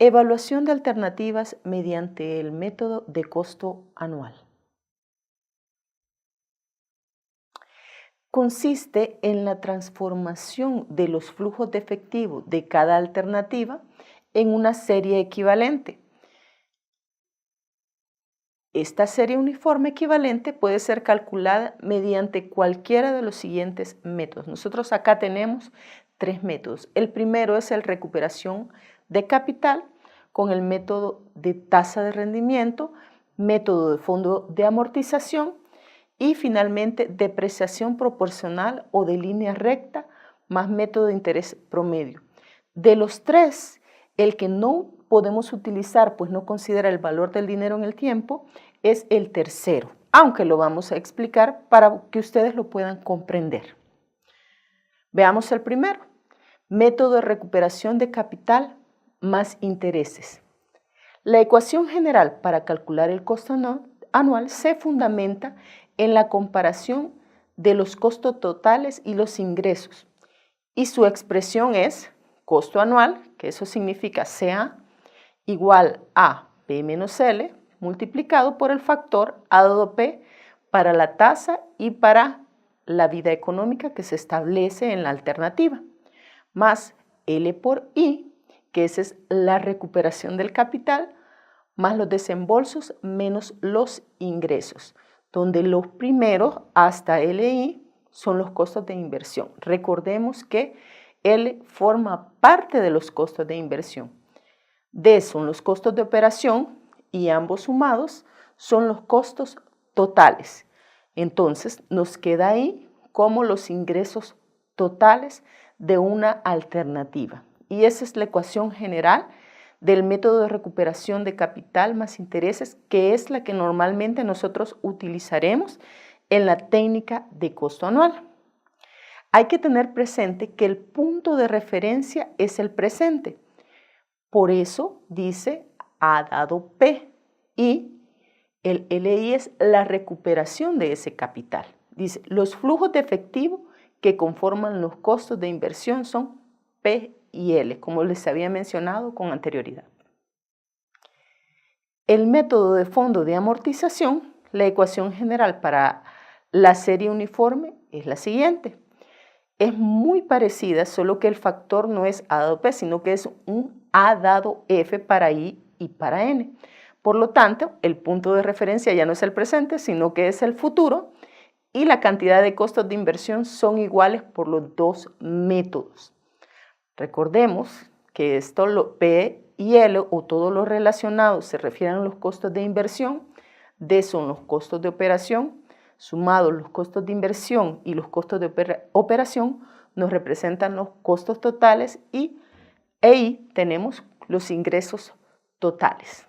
Evaluación de alternativas mediante el método de costo anual. Consiste en la transformación de los flujos de efectivo de cada alternativa en una serie equivalente. Esta serie uniforme equivalente puede ser calculada mediante cualquiera de los siguientes métodos. Nosotros acá tenemos 3 métodos. El primero es el recuperación de capital con el método de tasa de rendimiento, método de fondo de amortización y finalmente depreciación proporcional o de línea recta más método de interés promedio. De los 3, el que no podemos utilizar, pues no considera el valor del dinero en el tiempo, es el tercero, aunque lo vamos a explicar para que ustedes lo puedan comprender. Veamos el primero, método de recuperación de capital más intereses. La ecuación general para calcular el costo anual se fundamenta en la comparación de los costos totales y los ingresos, y su expresión es costo anual, que eso significa CA, igual a P menos L, multiplicado por el factor A dado P para la tasa y para la vida económica que se establece en la alternativa, más L por I, que esa es la recuperación del capital, más los desembolsos menos los ingresos, donde los primeros hasta LI son los costos de inversión. Recordemos que L forma parte de los costos de inversión. D son los costos de operación y ambos sumados son los costos totales. Entonces nos queda ahí como los ingresos totales de una alternativa. Y esa es la ecuación general del método de recuperación de capital más intereses, que es la que normalmente nosotros utilizaremos en la técnica de costo anual. Hay que tener presente que el punto de referencia es el presente. Por eso dice A dado P y el LI es la recuperación de ese capital. Dice, los flujos de efectivo que conforman los costos de inversión son P y L, como les había mencionado con anterioridad. El método de fondo de amortización, la ecuación general para la serie uniforme es la siguiente. Es muy parecida, solo que el factor no es A dado P, sino que es un A dado F para I y para N. Por lo tanto, el punto de referencia ya no es el presente, sino que es el futuro, y la cantidad de costos de inversión son iguales por los dos métodos. Recordemos que esto, lo P y L, o todo lo relacionado, se refieren a los costos de inversión. D son los costos de operación, sumados los costos de inversión y los costos de operación, nos representan los costos totales y ahí tenemos los ingresos totales.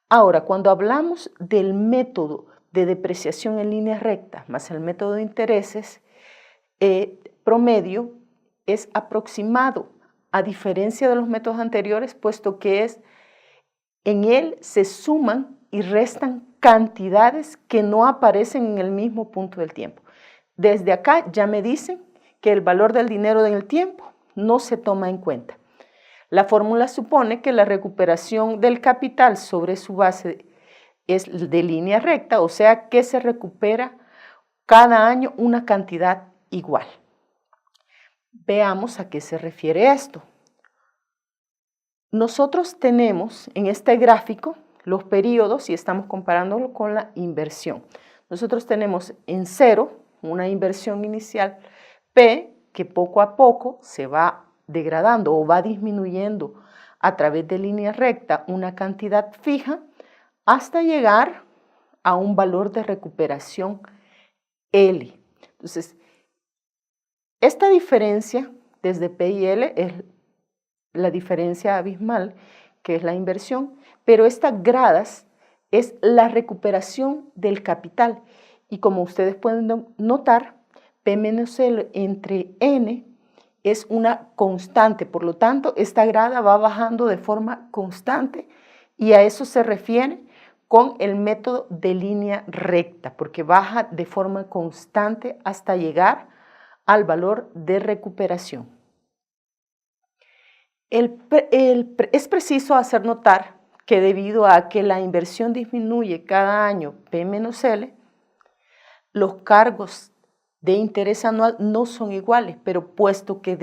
Ahora, cuando hablamos del método de depreciación en línea recta más el método de intereses, promedio es aproximado, a diferencia de los métodos anteriores, puesto que en él se suman y restan cantidades que no aparecen en el mismo punto del tiempo. Desde acá ya me dicen que el valor del dinero en el tiempo no se toma en cuenta. La fórmula supone que la recuperación del capital sobre su base es de línea recta, o sea que se recupera cada año una cantidad igual. Veamos a qué se refiere esto. Nosotros tenemos en este gráfico los periodos y estamos comparándolo con la inversión. Nosotros tenemos en 0 una inversión inicial P que poco a poco se va degradando o va disminuyendo a través de línea recta una cantidad fija hasta llegar a un valor de recuperación L. Entonces, esta diferencia desde P y L es la diferencia abismal, que es la inversión, pero estas gradas es la recuperación del capital. Y como ustedes pueden notar, P menos L entre N es una constante, por lo tanto, esta grada va bajando de forma constante y a eso se refiere con el método de línea recta, porque baja de forma constante hasta llegar al valor de recuperación. Es preciso hacer notar que debido a que la inversión disminuye cada año P menos L, los cargos de interés anual no son iguales, pero puesto que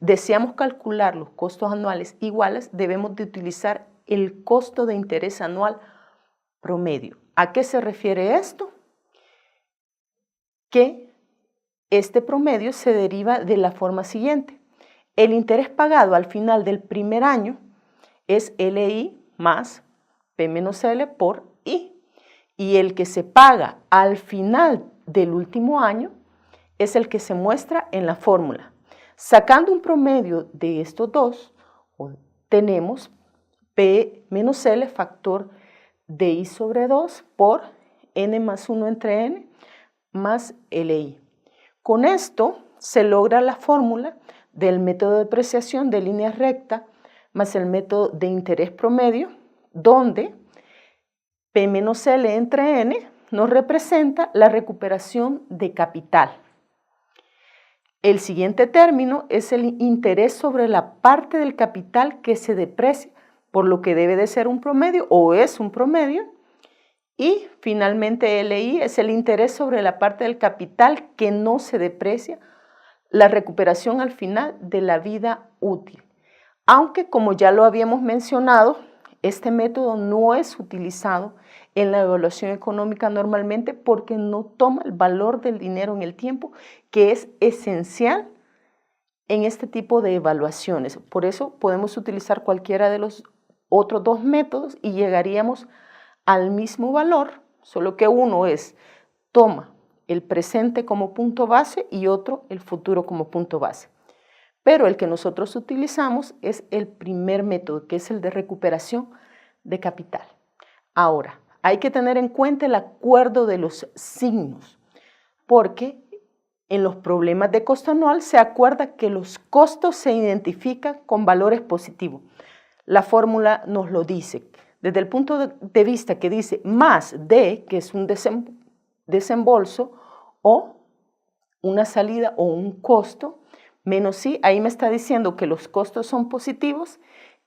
deseamos calcular los costos anuales iguales, debemos de utilizar el costo de interés anual promedio. ¿A qué se refiere esto? Que este promedio se deriva de la forma siguiente. El interés pagado al final del primer año es LI más P menos L por I. Y el que se paga al final del último año es el que se muestra en la fórmula. Sacando un promedio de estos dos, tenemos P menos L factor de I sobre 2 por N más 1 entre N más LI. Con esto se logra la fórmula del método de depreciación de línea recta más el método de interés promedio, donde P menos L entre N nos representa la recuperación de capital. El siguiente término es el interés sobre la parte del capital que se deprecia, por lo que debe de ser un promedio o es un promedio. Y finalmente LI es el interés sobre la parte del capital que no se deprecia, la recuperación al final de la vida útil. Aunque, como ya lo habíamos mencionado, este método no es utilizado en la evaluación económica normalmente porque no toma el valor del dinero en el tiempo, que es esencial en este tipo de evaluaciones. Por eso podemos utilizar cualquiera de los otros dos métodos y llegaríamos al mismo valor, solo que uno toma el presente como punto base y otro el futuro como punto base. Pero el que nosotros utilizamos es el primer método, que es el de recuperación de capital. Ahora, hay que tener en cuenta el acuerdo de los signos, porque en los problemas de costo anual se acuerda que los costos se identifican con valores positivos. La fórmula nos lo dice. Desde el punto de vista que dice más D, que es un desembolso o una salida o un costo, menos I, ahí me está diciendo que los costos son positivos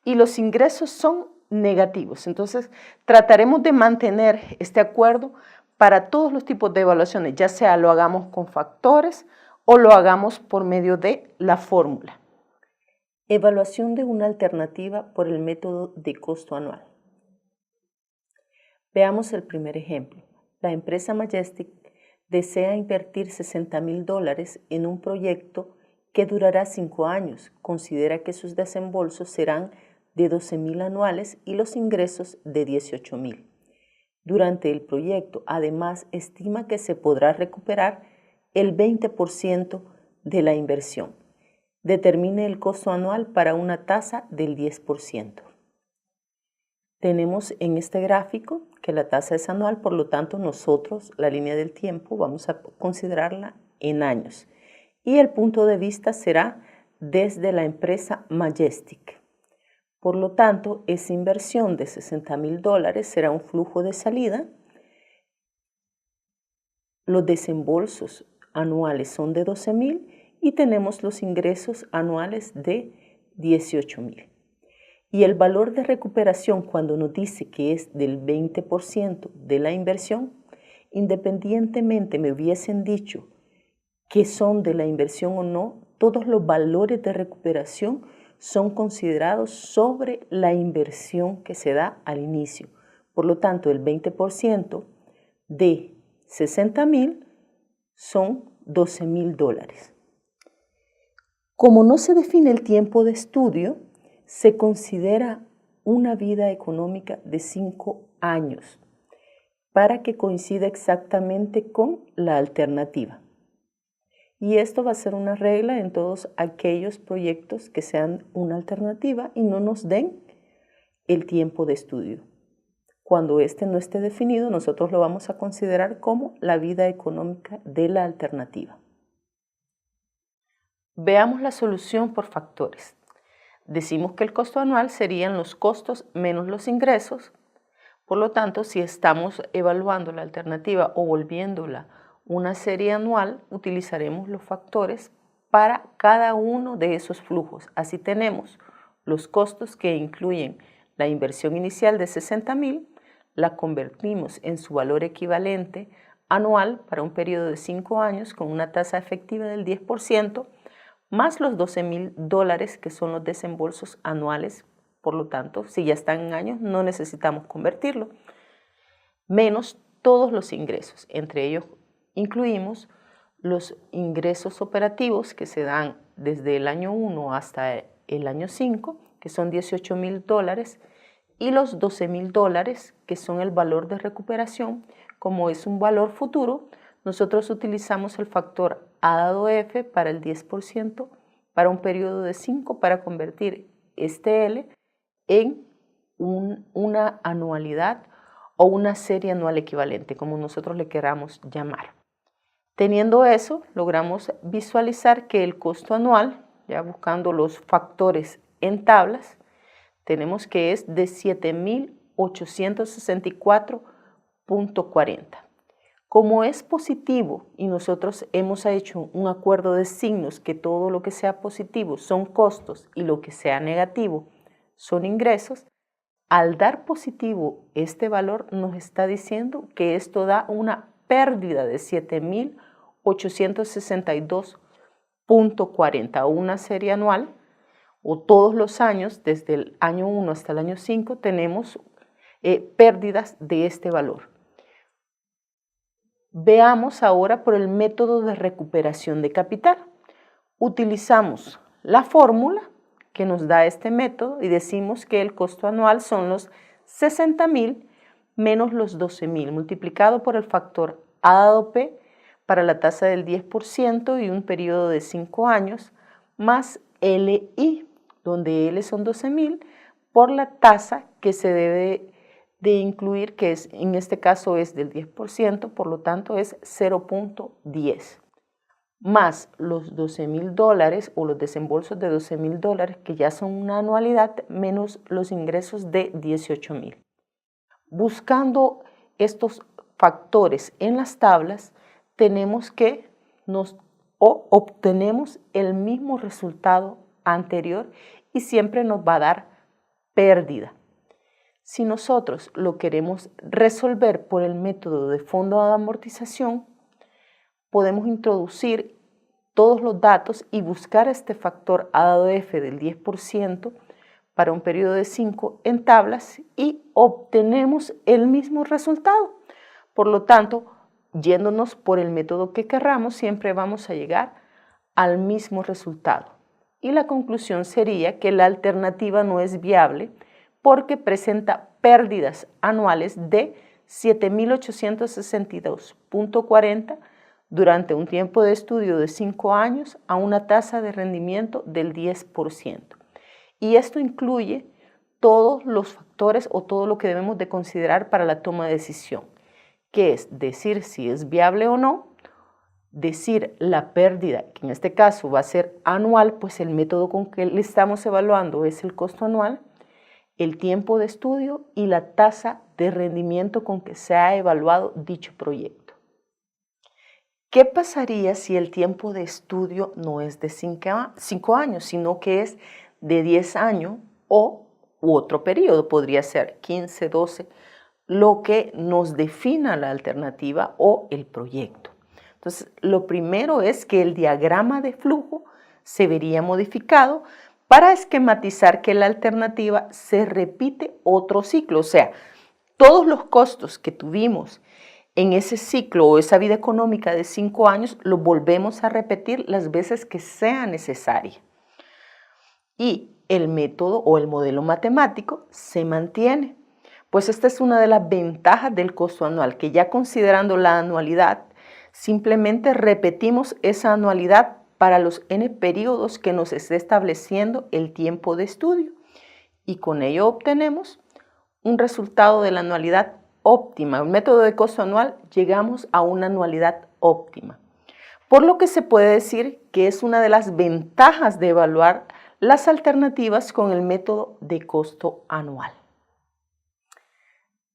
y los ingresos son negativos. Entonces, trataremos de mantener este acuerdo para todos los tipos de evaluaciones, ya sea lo hagamos con factores o lo hagamos por medio de la fórmula. Evaluación de una alternativa por el método de costo anual. Veamos el primer ejemplo. La empresa Majestic desea invertir $60,000 en un proyecto que durará 5 años. Considera que sus desembolsos serán de $12,000 anuales y los ingresos de $18,000. Durante el proyecto, además, estima que se podrá recuperar el 20% de la inversión. Determine el costo anual para una tasa del 10%. Tenemos en este gráfico que la tasa es anual, por lo tanto nosotros la línea del tiempo vamos a considerarla en años. Y el punto de vista será desde la empresa Majestic. Por lo tanto, esa inversión de $60,000 será un flujo de salida. Los desembolsos anuales son de $12,000 y tenemos los ingresos anuales de $18,000. Y el valor de recuperación, cuando nos dice que es del 20% de la inversión, independientemente me hubiesen dicho que son de la inversión o no, todos los valores de recuperación son considerados sobre la inversión que se da al inicio. Por lo tanto, el 20% de $60,000 son $12,000. Como no se define el tiempo de estudio, se considera una vida económica de 5 años para que coincida exactamente con la alternativa. Y esto va a ser una regla en todos aquellos proyectos que sean una alternativa y no nos den el tiempo de estudio. Cuando este no esté definido, nosotros lo vamos a considerar como la vida económica de la alternativa. Veamos la solución por factores. Decimos que el costo anual serían los costos menos los ingresos. Por lo tanto, si estamos evaluando la alternativa o volviéndola una serie anual, utilizaremos los factores para cada uno de esos flujos. Así tenemos los costos que incluyen la inversión inicial de 60,000, la convertimos en su valor equivalente anual para un periodo de 5 años con una tasa efectiva del 10%, más los $12,000 que son los desembolsos anuales. Por lo tanto, si ya están en años, no necesitamos convertirlo, menos todos los ingresos. Entre ellos incluimos los ingresos operativos que se dan desde el año 1 hasta el año 5, que son $18,000, y los $12,000, que son el valor de recuperación. Como es un valor futuro, nosotros utilizamos el factor A dado F para el 10% para un periodo de 5 para convertir este L en una anualidad o una serie anual equivalente, como nosotros le queramos llamar. Teniendo eso, logramos visualizar que el costo anual, ya buscando los factores en tablas, tenemos que es de 7,864,40. Como es positivo y nosotros hemos hecho un acuerdo de signos que todo lo que sea positivo son costos y lo que sea negativo son ingresos, al dar positivo este valor nos está diciendo que esto da una pérdida de 7,862,40 o una serie anual, o todos los años, desde el año 1 hasta el año 5, tenemos pérdidas de este valor. Veamos ahora por el método de recuperación de capital. Utilizamos la fórmula que nos da este método y decimos que el costo anual son los 60,000 menos los 12,000 multiplicado por el factor A dado P para la tasa del 10% y un periodo de 5 años más LI, donde L son 12,000, por la tasa que se debe de incluir, que es, en este caso es del 10%, por lo tanto es 0.10, más los $12,000 o los desembolsos de $12,000, que ya son una anualidad, menos los ingresos de 18,000. Buscando estos factores en las tablas, tenemos que obtenemos el mismo resultado anterior y siempre nos va a dar pérdida. Si nosotros lo queremos resolver por el método de fondo de amortización, podemos introducir todos los datos y buscar este factor A dado F del 10% para un periodo de 5 en tablas y obtenemos el mismo resultado. Por lo tanto, yéndonos por el método que querramos, siempre vamos a llegar al mismo resultado. Y la conclusión sería que la alternativa no es viable porque presenta pérdidas anuales de 7,862,40 durante un tiempo de estudio de 5 años a una tasa de rendimiento del 10%. Y esto incluye todos los factores o todo lo que debemos de considerar para la toma de decisión, que es decir si es viable o no, decir la pérdida, que en este caso va a ser anual, pues el método con que le estamos evaluando es el costo anual, el tiempo de estudio y la tasa de rendimiento con que se ha evaluado dicho proyecto. ¿Qué pasaría si el tiempo de estudio no es de 5 años, sino que es de 10 años u otro periodo? Podría ser 15, 12, lo que nos defina la alternativa o el proyecto. Entonces, lo primero es que el diagrama de flujo se vería modificado para esquematizar que la alternativa se repite otro ciclo, o sea, todos los costos que tuvimos en ese ciclo o esa vida económica de 5 años, lo volvemos a repetir las veces que sea necesaria. Y el método o el modelo matemático se mantiene, pues esta es una de las ventajas del costo anual, que ya considerando la anualidad, simplemente repetimos esa anualidad para los n periodos que nos esté estableciendo el tiempo de estudio y con ello obtenemos un resultado de la anualidad óptima. El método de costo anual llegamos a una anualidad óptima, por lo que se puede decir que es una de las ventajas de evaluar las alternativas con el método de costo anual.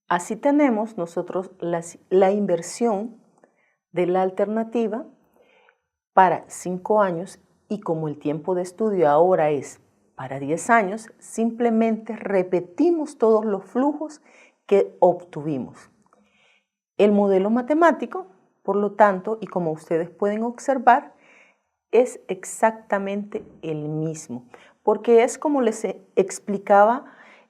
Así tenemos nosotros la inversión de la alternativa para 5 años y como el tiempo de estudio ahora es para 10 años, simplemente repetimos todos los flujos que obtuvimos. El modelo matemático, por lo tanto, y como ustedes pueden observar, es exactamente el mismo, porque es como les explicaba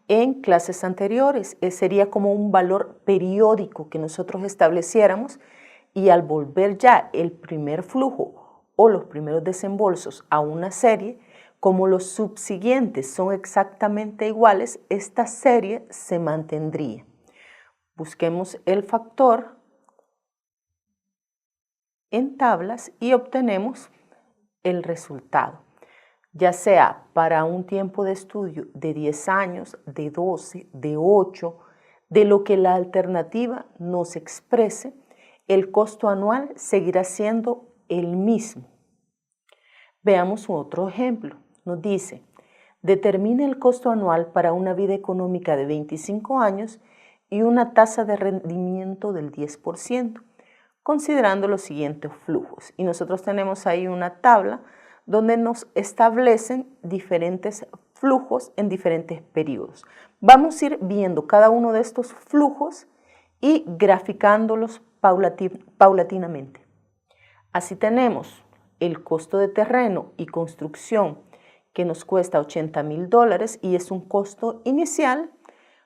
en clases anteriores, sería como un valor periódico que nosotros estableciéramos y al volver ya el primer flujo o los primeros desembolsos a una serie, como los subsiguientes son exactamente iguales, esta serie se mantendría. Busquemos el factor en tablas y obtenemos el resultado, ya sea para un tiempo de estudio de 10 años, de 12, de 8, de lo que la alternativa nos exprese, el costo anual seguirá siendo el mismo. Veamos otro ejemplo. Nos dice, determine el costo anual para una vida económica de 25 años y una tasa de rendimiento del 10%, considerando los siguientes flujos. Y nosotros tenemos ahí una tabla donde nos establecen diferentes flujos en diferentes periodos. Vamos a ir viendo cada uno de estos flujos y graficándolos paulatinamente. Así tenemos el costo de terreno y construcción que nos cuesta $80,000 y es un costo inicial,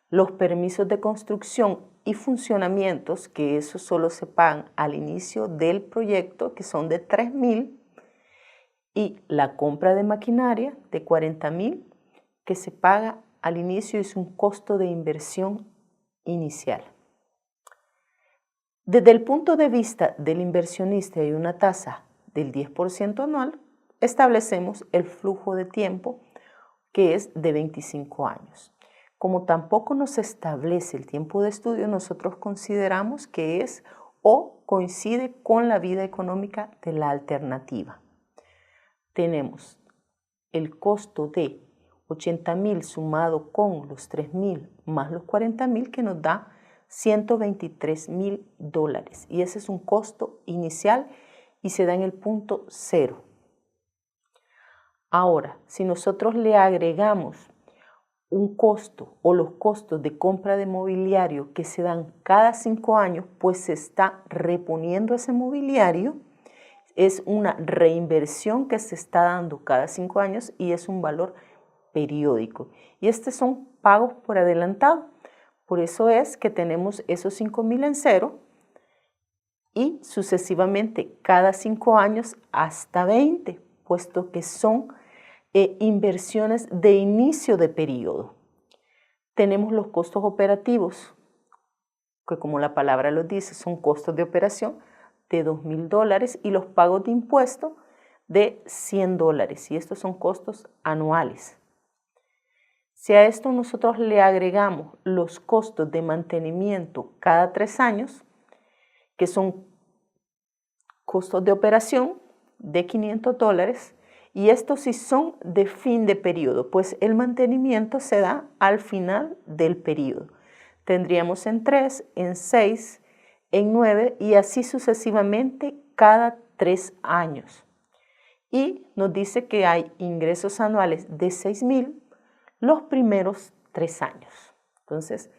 los permisos de construcción y funcionamientos, que eso solo se pagan al inicio del proyecto, que son de $3,000, y la compra de maquinaria de $40,000, que se paga al inicio, es un costo de inversión inicial. Desde el punto de vista del inversionista y una tasa del 10% anual, establecemos el flujo de tiempo que es de 25 años. Como tampoco nos establece el tiempo de estudio, nosotros consideramos que es o coincide con la vida económica de la alternativa. Tenemos el costo de $80,000 sumado con los $3,000 más los $40,000 que nos da $123,000 y ese es un costo inicial y se da en el punto 0. Ahora, si nosotros le agregamos un costo o los costos de compra de mobiliario que se dan cada 5 años, pues se está reponiendo ese mobiliario, es una reinversión que se está dando cada 5 años y es un valor periódico. Y estos son pagos por adelantado. Por eso es que tenemos esos $5,000 en cero y sucesivamente cada 5 años hasta 20, puesto que son inversiones de inicio de periodo. Tenemos los costos operativos, que como la palabra lo dice, son costos de operación de $2,000 y los pagos de impuesto de $100 y estos son costos anuales. Si a esto nosotros le agregamos los costos de mantenimiento cada 3 años, que son costos de operación de $500, y estos sí son de fin de periodo, pues el mantenimiento se da al final del periodo. Tendríamos en 3, en 6, en 9 y así sucesivamente cada 3 años. Y nos dice que hay ingresos anuales de $6,000 los primeros 3 años. Entonces,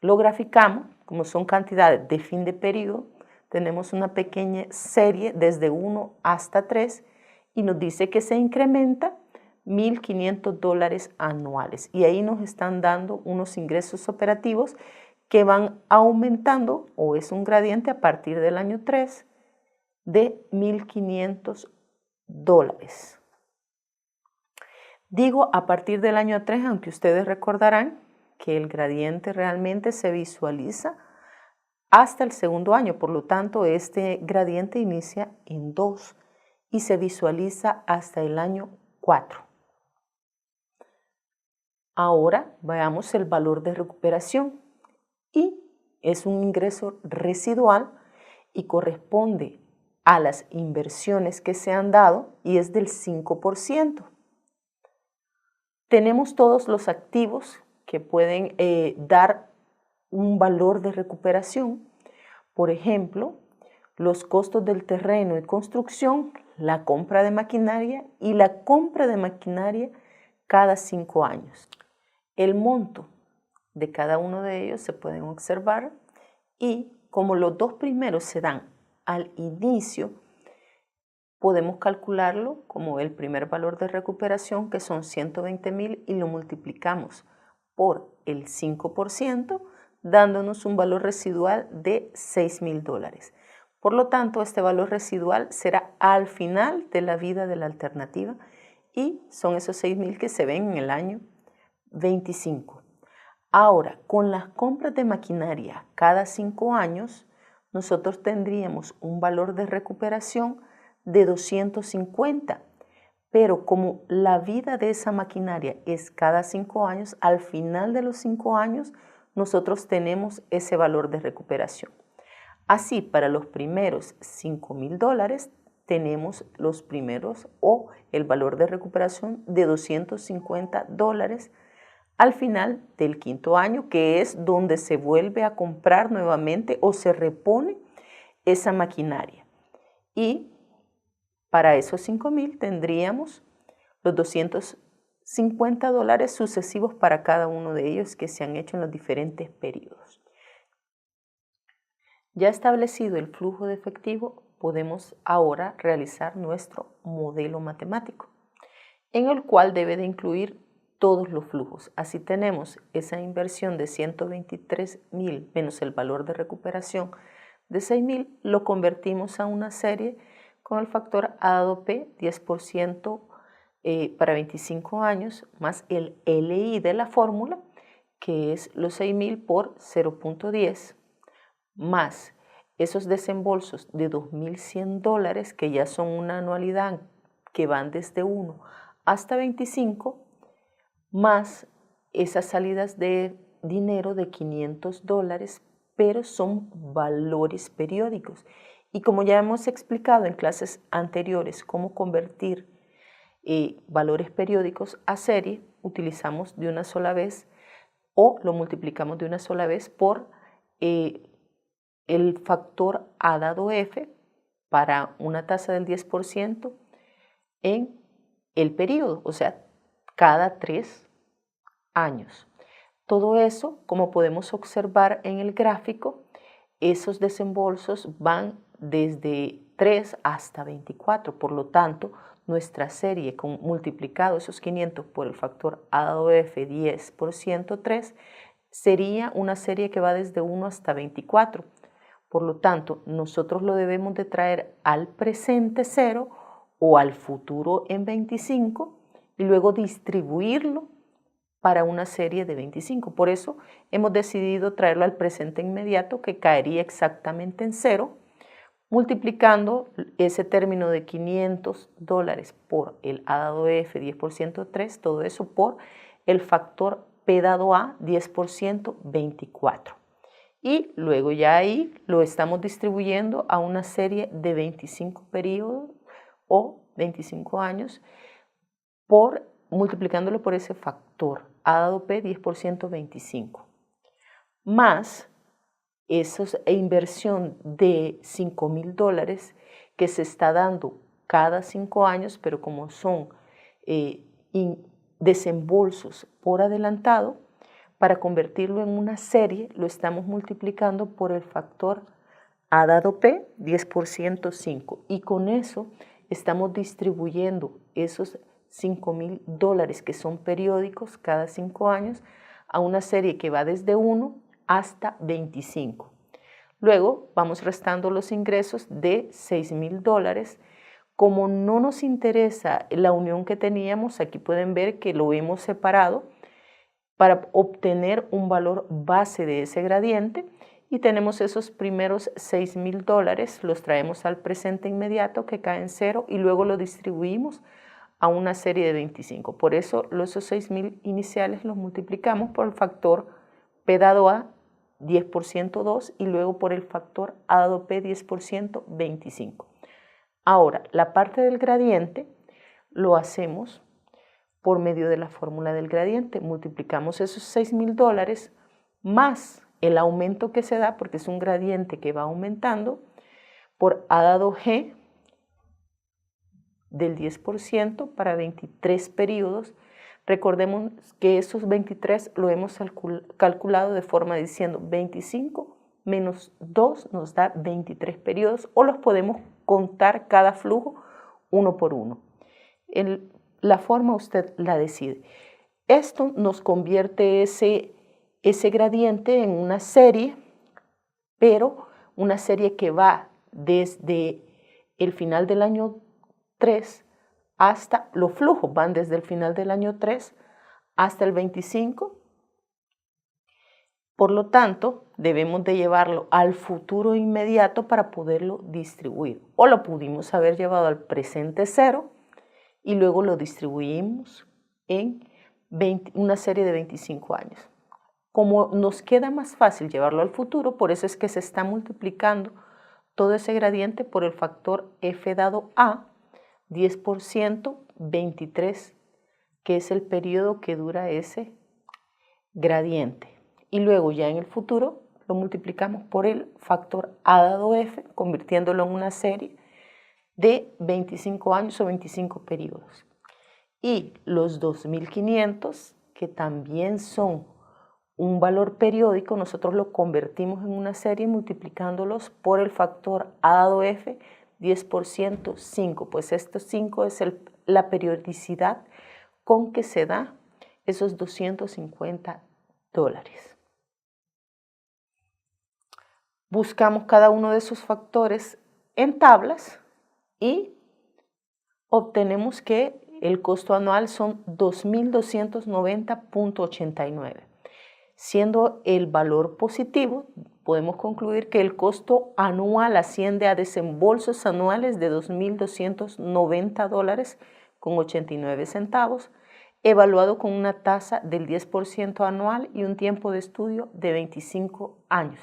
lo graficamos, como son cantidades de fin de periodo, tenemos una pequeña serie desde 1 hasta 3 y nos dice que se incrementa $1,500 anuales. Y ahí nos están dando unos ingresos operativos que van aumentando, o es un gradiente a partir del año 3 de $1,500. Digo a partir del año 3, aunque ustedes recordarán que el gradiente realmente se visualiza hasta el segundo año, por lo tanto este gradiente inicia en 2 y se visualiza hasta el año 4. Ahora veamos el valor de recuperación y es un ingreso residual y corresponde a las inversiones que se han dado y es del 5%. Tenemos todos los activos que pueden dar un valor de recuperación. Por ejemplo, los costos del terreno y construcción, la compra de maquinaria y la compra de maquinaria cada 5 años. El monto de cada uno de ellos se pueden observar y como los dos primeros se dan al inicio, podemos calcularlo como el primer valor de recuperación, que son 120,000, y lo multiplicamos por el 5%, dándonos un valor residual de $6,000. Por lo tanto, este valor residual será al final de la vida de la alternativa y son esos 6,000 que se ven en el año 25. Ahora, con las compras de maquinaria cada 5 años, nosotros tendríamos un valor de recuperación de 250, pero como la vida de esa maquinaria es cada 5 años, al final de los 5 años nosotros tenemos ese valor de recuperación. Así, para los primeros $5,000 tenemos los primeros o el valor de recuperación de $250 al final del 5.º año, que es donde se vuelve a comprar nuevamente o se repone esa maquinaria. Y para esos 5,000 tendríamos los $250 sucesivos para cada uno de ellos que se han hecho en los diferentes periodos. Ya establecido el flujo de efectivo, podemos ahora realizar nuestro modelo matemático, en el cual debe de incluir todos los flujos. Así tenemos esa inversión de 123,000 menos el valor de recuperación de 6,000, lo convertimos a una serie con el factor A dado P, 10% para 25 años, más el LI de la fórmula, que es los 6,000 por 0.10, más esos desembolsos de $2,100, que ya son una anualidad que van desde 1 hasta 25, más esas salidas de dinero de $500, pero son valores periódicos. Y como ya hemos explicado en clases anteriores cómo convertir valores periódicos a serie, utilizamos de una sola vez o lo multiplicamos de una sola vez por el factor A dado F para una tasa del 10% en el periodo, o sea, cada 3 años. Todo eso, como podemos observar en el gráfico, esos desembolsos van desde 3 hasta 24. Por lo tanto, nuestra serie, con multiplicado esos 500 por el factor A dado F 10 por 103, sería una serie que va desde 1 hasta 24. Por lo tanto, nosotros lo debemos de traer al presente 0 o al futuro en 25 y luego distribuirlo para una serie de 25. Por eso hemos decidido traerlo al presente inmediato, que caería exactamente en 0, multiplicando ese término de $500 por el A dado F 10 por 103, todo eso por el factor P dado A 10 por 124. Y luego ya ahí lo estamos distribuyendo a una serie de 25 periodos o 25 años multiplicándolo por ese factor A dado P 10 por 125, más esa inversión de $5,000 que se está dando cada 5 años, pero como son desembolsos por adelantado, para convertirlo en una serie lo estamos multiplicando por el factor A dado P 10 por 105 y con eso estamos distribuyendo esos $5,000 que son periódicos cada 5 años a una serie que va desde 1 hasta 25. Luego vamos restando los ingresos de $6,000. Como no nos interesa la unión que teníamos, aquí pueden ver que lo hemos separado para obtener un valor base de ese gradiente y tenemos esos primeros $6,000, los traemos al presente inmediato que cae en 0 y luego lo distribuimos a una serie de 25. Por eso esos 6,000 iniciales los multiplicamos por el factor P dado A 10 por 102 y luego por el factor A dado P 10 por 125. Ahora, la parte del gradiente lo hacemos por medio de la fórmula del gradiente. Multiplicamos esos $6,000 más el aumento que se da, porque es un gradiente que va aumentando, por A dado G del 10% para 23 periodos, Recordemos que esos 23 lo hemos calculado de forma diciendo 25 menos 2 nos da 23 periodos, o los podemos contar cada flujo uno por uno. La forma usted la decide. Esto nos convierte ese gradiente en una serie, pero una serie que va desde el final del año 3 hasta, los flujos van desde el final del año 3 hasta el 25. Por lo tanto, debemos de llevarlo al futuro inmediato para poderlo distribuir. O lo pudimos haber llevado al presente 0 y luego lo distribuimos en una serie de 25 años. Como nos queda más fácil llevarlo al futuro, por eso es que se está multiplicando todo ese gradiente por el factor f dado a, 10%, 23, que es el periodo que dura ese gradiente. Y luego ya en el futuro lo multiplicamos por el factor a dado f, convirtiéndolo en una serie de 25 años o 25 periodos. Y los 2500, que también son un valor periódico, nosotros lo convertimos en una serie multiplicándolos por el factor a dado f, 10%, 5. Pues esto 5 es la periodicidad con que se da esos $250. Buscamos cada uno de esos factores en tablas y obtenemos que el costo anual son 2.290.89. Siendo el valor positivo, podemos concluir que el costo anual asciende a desembolsos anuales de $2.290.89, evaluado con una tasa del 10% anual y un tiempo de estudio de 25 años.